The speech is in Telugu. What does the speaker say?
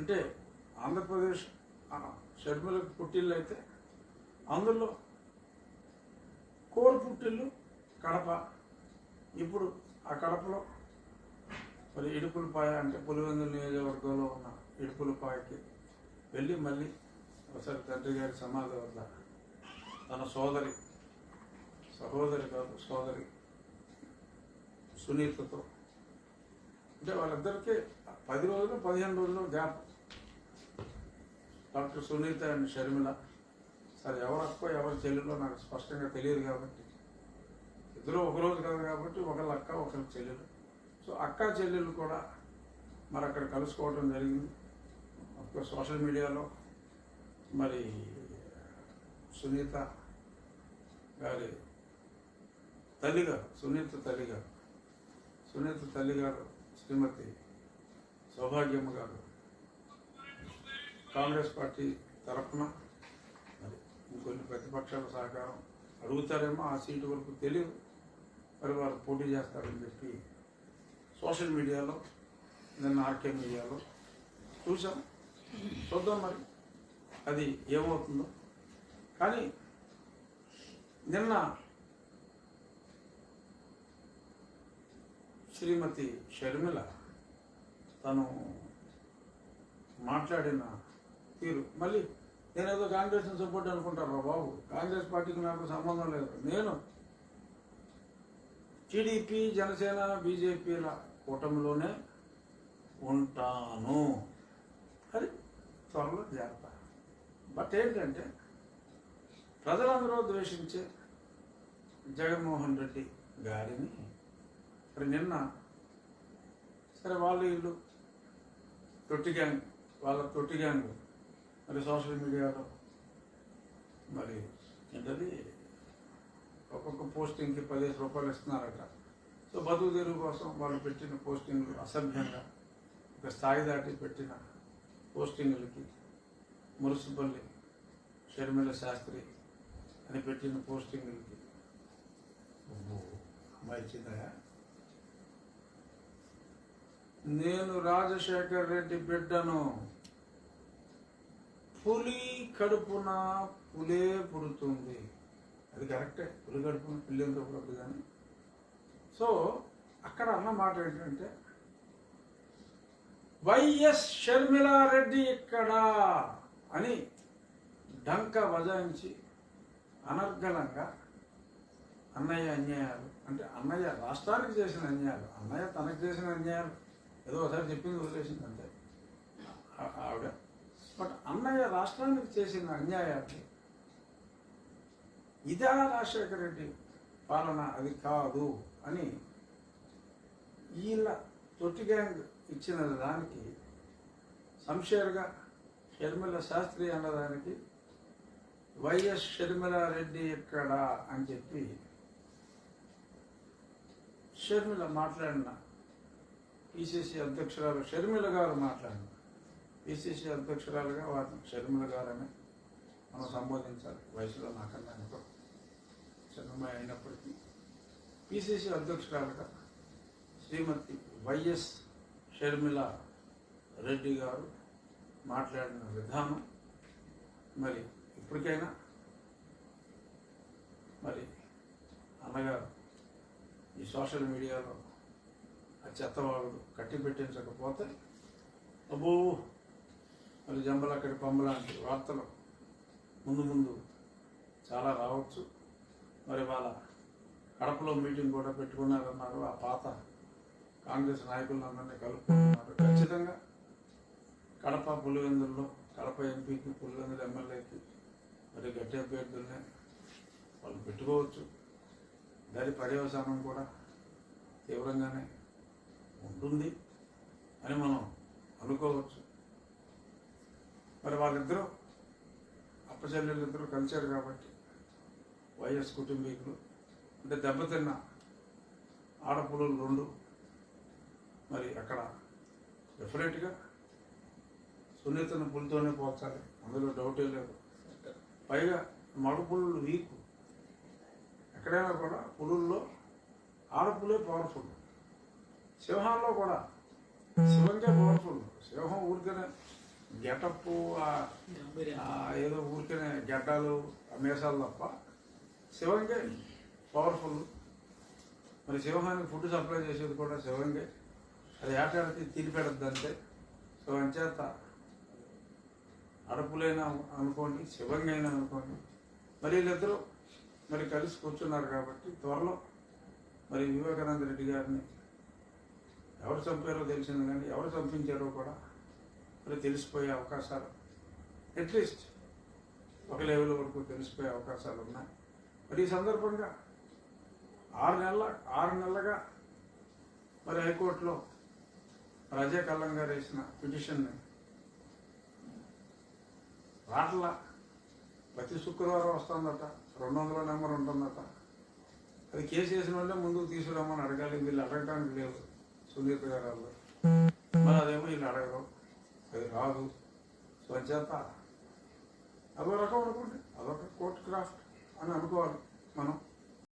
అంటే ఆంధ్రప్రదేశ్ షర్మిలకు పుట్టిల్లు అయితే అందులో కోడి పుట్టిల్లు కడప. ఇప్పుడు ఆ కడపలో మరి ఇడుపులపాయ అంటే పులివెందుల నియోజకవర్గంలో ఉన్న ఇడుపులపాయకి వెళ్ళి మళ్ళీ ఒకసారి తండ్రి గారి సమాధి వద్ద తన సహోదరి కాదు సోదరి సునీతతో, అంటే వాళ్ళిద్దరికీ 10 రోజులు 15 రోజులు gap. Doctor Sunitha and Sharmila. సరే ఎవరు అక్కో ఎవరు చెల్లెలో నాకు స్పష్టంగా తెలియదు కాబట్టి, ఇద్దరు ఒకరోజు కాదు కాబట్టి ఒకళ్ళ అక్క ఒకళ్ళ చెల్లెలు. సో అక్క చెల్లెలు కూడా మరి అక్కడ కలుసుకోవడం జరిగింది. అఫ్కోర్స్ సోషల్ మీడియాలో మరి సునీత గారి తల్లిగారు సునీత తల్లిగారు శ్రీమతి సౌభాగ్యమ్మ గారు కాంగ్రెస్ పార్టీ తరఫున మరి ఇంకొన్ని ప్రతిపక్షాల సహకారం అడుగుతారేమో, ఆ సీటు వరకు తెలియదు, మరి వారు పోటీ చేస్తారని చెప్పి సోషల్ మీడియాలో నిన్న ఆర్కే మీడియాలో చూసాం. చూద్దాం మరి అది ఏమవుతుందో. కానీ నిన్న శ్రీమతి షర్మిల తను మాట్లాడిన తీరు, మళ్ళీ నేనేదో కాంగ్రెస్ని సపోర్ట్ అనుకుంటారా బాబు, కాంగ్రెస్ పార్టీకి నాకు సంబంధం లేదు, నేను టీడీపీ జనసేన బీజేపీల కూటమిలోనే ఉంటాను అది త్వరలో చేరతా. బట్ ఏంటంటే ప్రజలందరూ ద్వేషించే జగన్మోహన్ రెడ్డి గారిని మరి నిన్న సరే వీళ్ళు తొట్టి గ్యాంగ్ మరి సోషల్ మీడియాలో మరి ఏంటది ఒక్కొక్క పోస్టింగ్కి 15 రూపాయలు ఇస్తున్నారట. సో బతుకు తెరువు కోసం వాళ్ళు పెట్టిన పోస్టింగ్లు అసభ్యంగా ఒక స్థాయి దాటి పెట్టిన పోస్టింగ్లకి మురుసుపల్లి షర్మిల శాస్త్రి అని పెట్టిన పోస్టింగ్లకి మంచిదయా, నేను రాజశేఖర్ రెడ్డి బిడ్డను, పులి కడుపున పులే పుడుతుంది, అది కరెక్టే, పులి కడుపున పిల్లి ఎందుకు పుడదు కానీ. సో అక్కడ అన్న మాట ఏంటంటే వైఎస్ షర్మిలారెడ్డి ఇక్కడ అని డంక బజాయించి అనర్గళంగా అన్నయ్య అన్యాయాలు, అంటే అన్నయ్య రాష్ట్రానికి చేసిన అన్యాయాలు, అన్నయ్య తనకు చేసిన అన్యాయాలు ఏదో ఒకసారి చెప్పింది వదిలేసింది అంతే ఆవిడ. బట్ అన్నయ్య రాష్ట్రానికి చేసిన అన్యాయాలు ఇదా రాజశేఖర రెడ్డి పాలన, అది కాదు అని వీళ్ళ తొట్టి గ్యాంగ్ ఇచ్చిన దానికి సంషేర్గా షర్మిల శాస్త్రి అన్నదానికి వైఎస్ షర్మిలారెడ్డి ఎక్కడ అని చెప్పి షర్మిల మాట్లాడిన పిసిసి అధ్యక్షురాలు షర్మిల గారు మాట్లాడిన, పిసిసి అధ్యక్షురాలుగా వారిని షర్మిల గారని మనం సంబోధించాలి. వయసులో నాకన్నా ఎంతో చిన్నమ్మాయి అయినప్పటికీ పిసిసి అధ్యక్షురాలుగా శ్రీమతి వైఎస్ షర్మిల రెడ్డి గారు మాట్లాడిన విధానం మరి ఇప్పటికైనా మరి అన్నగారు ఈ సోషల్ మీడియాలో ఆ చెత్తవాడు కట్టి పెట్టించకపోతే అబ్బో మరి జంబలక్కడి పంబలాంటి వార్తలు ముందు చాలా రావచ్చు. మరి వాళ్ళ కడపలో మీటింగ్ కూడా పెట్టుకున్నారన్నారు, ఆ పాత కాంగ్రెస్ నాయకులందరినీ కలుపుకుంటున్నారు. ఖచ్చితంగా కడప పులివెందుల్లో కడప ఎంపీకి పులివెందుల ఎమ్మెల్యేకి మరి గట్టి అభ్యర్థుల్ని వాళ్ళు పెట్టుకోవచ్చు. దాని పర్యవసానం కూడా తీవ్రంగానే ఉంటుంది అని మనం అనుకోవచ్చు. మరి వాళ్ళిద్దరూ అప్పచెల్లెళ్ళిద్దరూ కలిశారు కాబట్టి వైఎస్ కుటుంబీకులు, అంటే దెబ్బతిన్న ఆడపులులు 2 మరి అక్కడ డెఫినెట్గా సున్నితను పులితోనే పోల్చాలి, అందులో డౌటే లేదు. పైగా మగపులు వీకు, ఎక్కడైనా కూడా పులుల్లో ఆడపులే పవర్ఫుల్, సింహాల్లో కూడా సింహంగా పవర్ఫుల్. సింహం ఊరికనే గెటప్ ఏదో ఊరికనే గడ్డాలు మీసాలు తప్ప శివంగే పవర్ఫుల్. మరి సింహానికి ఫుడ్ సప్లై చేసేది కూడా శివంగే. అది ఏటాడితే తిరిపెడద్దు అంతే. సో అంచేత అడపులైనా అనుకోండి, శివంగైనా అనుకోండి, మరి వీళ్ళిద్దరూ మరి కలిసి కూర్చున్నారు కాబట్టి త్వరలో మరి వివేకానంద రెడ్డి గారిని ఎవరు చంపారో తెలిసింది, కానీ ఎవరు చంపించారో కూడా మరి తెలిసిపోయే అవకాశాలు అట్లీస్ట్ ఒక లెవెల్ వరకు తెలిసిపోయే అవకాశాలు ఉన్నాయి. మరి ఈ సందర్భంగా 6 నెలలుగా మరి హైకోర్టులో అజయ్ కల్లం గారు వేసిన పిటిషన్ని రాట్ల ప్రతి శుక్రవారం వస్తుందట, 200 నెంబర్ ఉంటుందట. అది కేసు వేసిన వాళ్ళే ముందుకు తీసుకురామని అడగాలి. వీళ్ళు అడగడానికి లేదు సునీత గారు వాళ్ళు. మరి అదేమో వీళ్ళు అడగరు, అది రాదు. సో చేత అదో రకం అనుకోండి, అదొక కోర్ట్ క్రాఫ్ట్ అని అనుకోవాలి మనం.